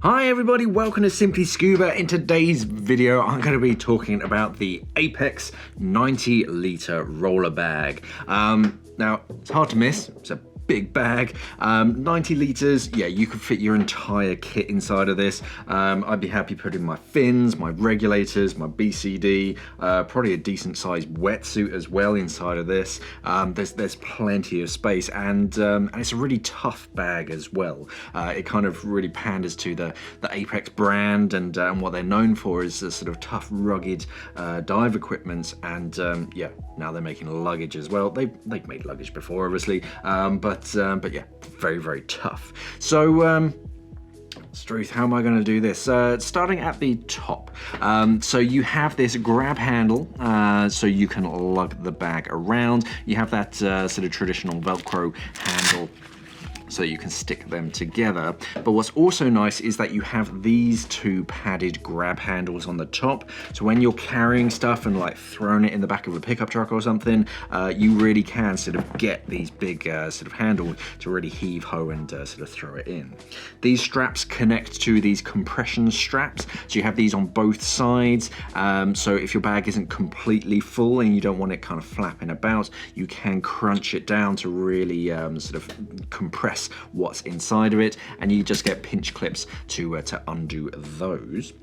Hi everybody, welcome to Simply Scuba. In today's video, I'm going to be talking about the Apeks 90L roller bag. Now, it's hard to miss. It's a big bag, 90 litres. Yeah, you could fit your entire kit inside of this. I'd be happy putting my fins, my regulators, my BCD, probably a decent sized wetsuit as well inside of this. There's plenty of space, and it's a really tough bag as well. It kind of really panders to the Apeks brand, and what they're known for is the sort of tough, rugged dive equipment. And yeah, now they're making luggage as well. They've made luggage before, obviously, but yeah, very, very tough. So Struth, how am I going to do this? Starting at the top. So you have this grab handle, so you can lug the bag around. You have that sort of traditional Velcro handle, so you can stick them together. But what's also nice is that you have these two padded grab handles on the top. So when you're carrying stuff and like throwing it in the back of a pickup truck or something, you really can sort of get these big sort of handles to really heave ho and sort of throw it in. These straps connect to these compression straps. So you have these on both sides. So if your bag isn't completely full and you don't want it kind of flapping about, you can crunch it down to really sort of compress what's inside of it, and you just get pinch clips to undo those.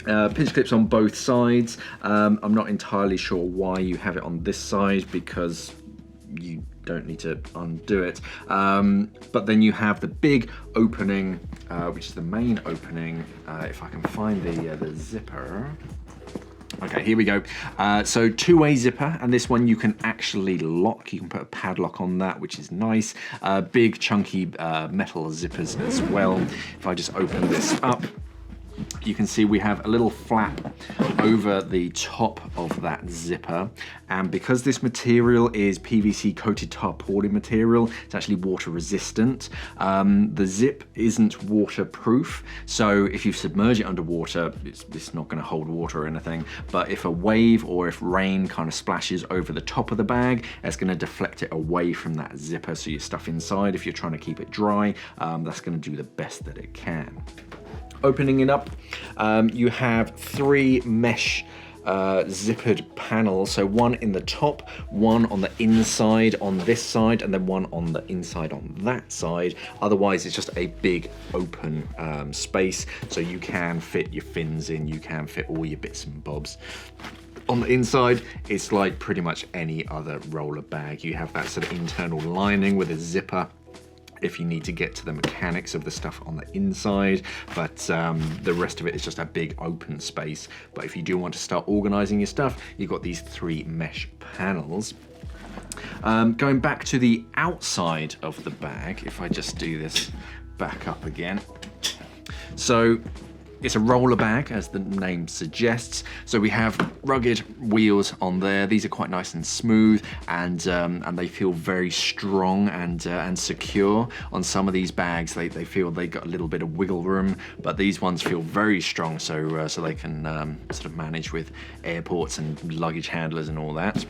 Pinch clips on both sides. I'm not entirely sure why you have it on this side, because you don't need to undo it. But then you have the big opening, which is the main opening. If I can find the zipper. Okay, here we go. So two-way zipper, and this one you can actually lock. You can put a padlock on that, which is nice. Big chunky metal zippers as well. If I just open this up, you can see we have a little flap over the top of that zipper, and because this material is PVC coated tarpaulin material, it's actually water resistant. The zip isn't waterproof, so if you submerge it underwater, it's not going to hold water or anything, but if a wave or if rain kind of splashes over the top of the bag, it's going to deflect it away from that zipper, so your stuff inside, if you're trying to keep it dry, that's going to do the best that it can. Opening it up, you have three mesh zippered panels, so one in the top, one on the inside on this side, and then one on the inside on that side. Otherwise it's just a big open space, so you can fit your fins in, you can fit all your bits and bobs. On the inside, it's like pretty much any other roller bag. You have that sort of internal lining with a zipper if you need to get to the mechanics of the stuff on the inside, but the rest of it is just a big open space. But if you do want to start organizing your stuff, you've got these three mesh panels. Going back to the outside of the bag, if I just do this back up again. So it's a roller bag, as the name suggests. So we have rugged wheels on there. These are quite nice and smooth, and they feel very strong and secure. On some of these bags, they feel they got a little bit of wiggle room, but these ones feel very strong, so they can sort of manage with airports and luggage handlers and all that.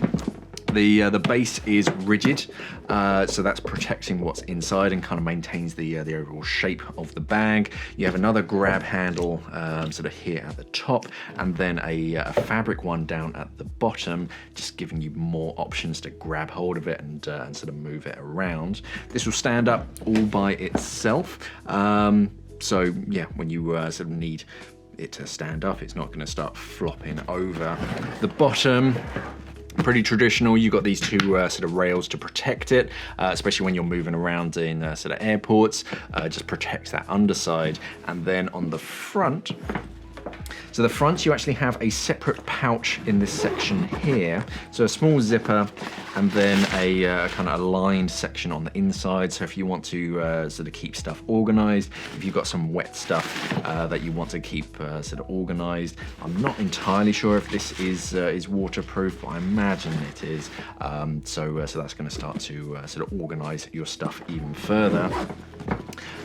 The base is rigid, so that's protecting what's inside and kind of maintains the overall shape of the bag. You have another grab handle sort of here at the top, and then a fabric one down at the bottom, just giving you more options to grab hold of it and sort of move it around. This will stand up all by itself, so yeah, when you sort of need it to stand up, it's not going to start flopping over. The bottom, pretty traditional. You've got these two sort of rails to protect it, especially when you're moving around in sort of airports. Just protects that underside. And then on the front, so the front, you actually have a separate pouch in this section here. So a small zipper, and then a kind of aligned section on the inside. So if you want to sort of keep stuff organized, if you've got some wet stuff that you want to keep sort of organized. I'm not entirely sure if this is waterproof, but I imagine it is. So that's going to start to sort of organize your stuff even further.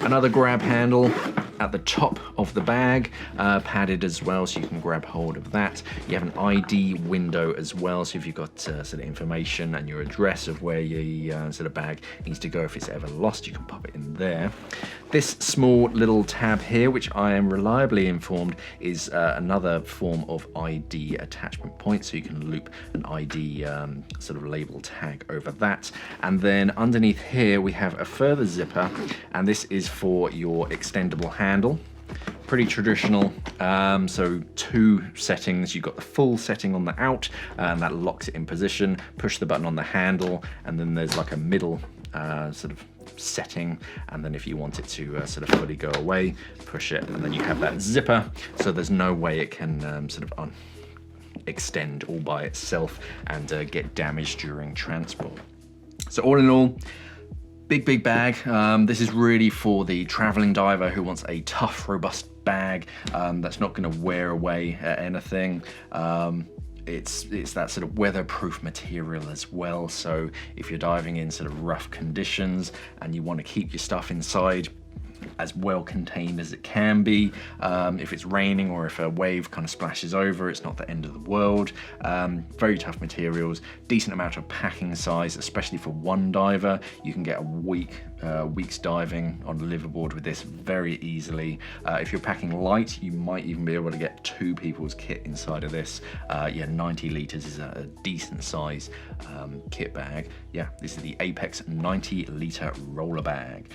Another grab handle at the top of the bag, padded as well, so you can grab hold of that. You have an ID window as well, so if you've got sort of information and your address of where your sort of bag needs to go, if it's ever lost, you can pop it in there. This small little tab here, which I am reliably informed is another form of ID attachment point, so you can loop an ID sort of label tag over that. And then underneath here we have a further zipper, and this is for your extendable handle. Pretty traditional, so 2 settings. You've got the full setting on the out, and that locks it in position. Push the button on the handle, and then there's like a middle sort of setting, and then if you want it to sort of fully go away, push it, and then you have that zipper, so there's no way it can sort of extend all by itself and get damaged during transport. So all in all, big bag. This is really for the traveling diver who wants a tough, robust bag that's not going to wear away at anything. It's that sort of weatherproof material as well, so if you're diving in sort of rough conditions and you want to keep your stuff inside as well contained as it can be, if it's raining or if a wave kind of splashes over, it's not the end of the world. Very tough materials, decent amount of packing size, especially for one diver. You can get a week's diving on a liveaboard with this very easily. If you're packing light, you might even be able to get 2 people's kit inside of this. Yeah, 90 litres is a decent size kit bag. Yeah, this is the Apeks 90 litre roller bag.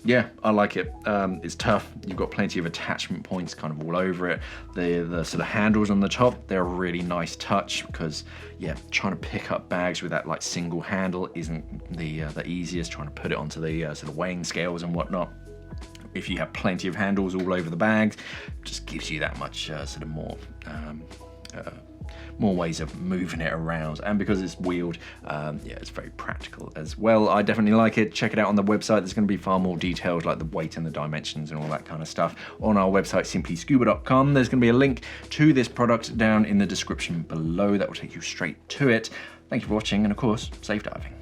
Yeah, I like it. It's tough. You've got plenty of attachment points kind of all over it. The sort of handles on the top, they're a really nice touch, because yeah, trying to pick up bags with that like single handle isn't the easiest. Trying to put it onto the sort of weighing scales and whatnot. If you have plenty of handles all over the bag, just gives you that much sort of more ways of moving it around, and because it's wheeled, yeah, it's very practical as well. I definitely like it. Check it out on the website. There's going to be far more details like the weight and the dimensions and all that kind of stuff on our website, simplyscuba.com. There's going to be a link to this product down in the description below that will take you straight to it. Thank you for watching, and of course, safe diving.